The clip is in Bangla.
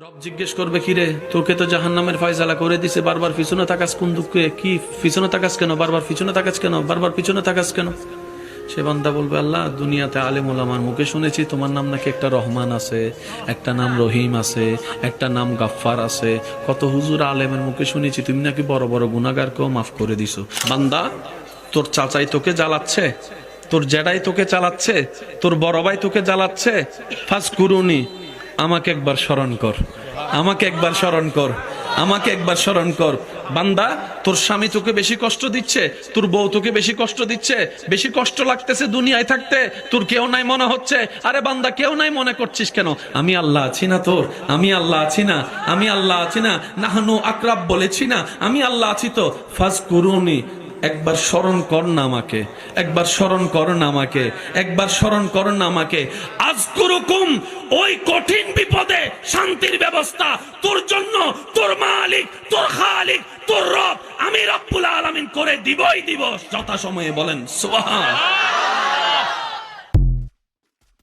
রব জিজ্ঞেস করবে, কি রে, তোকে তো জাহান্নামের ফয়সালা করে দিছে, বারবার পিছনে তাকাস কোন দুঃখে? কি পিছনে তাকাস কেন? বারবার পিছনে তাকাস কেন? বারবার পিছনে তাকাস কেন? সে বান্দা বলবে, আল্লাহ, দুনিয়াতে আলেম ওলামার মুখে শুনেছি তোমার নাম নাকি একটা রহমান আছে, একটা নাম রহিম আছে, একটা নাম গাফফার আছে। কত হুজুর আলেমের মুখে শুনেছি তুমি নাকি বড় বড় গুনাহগারকেও মাফ করে দিছো। বান্দা, তোর চাচাই তোকে জ্বালাচ্ছে, তোর জেডাই তোকে চালাচ্ছে, তোর বড় ভাই তোকে জ্বালাচ্ছে। ফাজকুরুনি, আমাকে একবার স্মরণ কর, আমাকে একবার স্মরণ কর, আমাকে একবার স্মরণ কর। বান্দা, তোর স্বামী তোকে বেশি কষ্ট দিচ্ছে, তোর বউ তোকে বেশি কষ্ট দিচ্ছে, বেশি কষ্ট লাগতেছে দুনিয়ায় থাকতে, তোর কেউ নাই মনে হচ্ছে। আরে বান্দা, কেউ নাই মনে করছিস কেন? আমি আল্লাহ আছি না তোর? আমি আল্লাহ আছি না? আমি আল্লাহ আছি না? নাহনু আকরাব বলেছি না? আমি আল্লাহ আছি তো। ফাজকুরুনি, একবার স্মরণ কর না আমাকে, একবার স্মরণ কর না আমাকে, একবার স্মরণ কর না আমাকে। আযকুরুকুম, ওই কঠিন বিপদে শান্তির ব্যবস্থা তোর জন্য তোর মালিক, তোর খালিক, তোর রব আমি রব্বুল আলামিন করে দিবই দিব। যথাসময়ে বলেন সুবহান।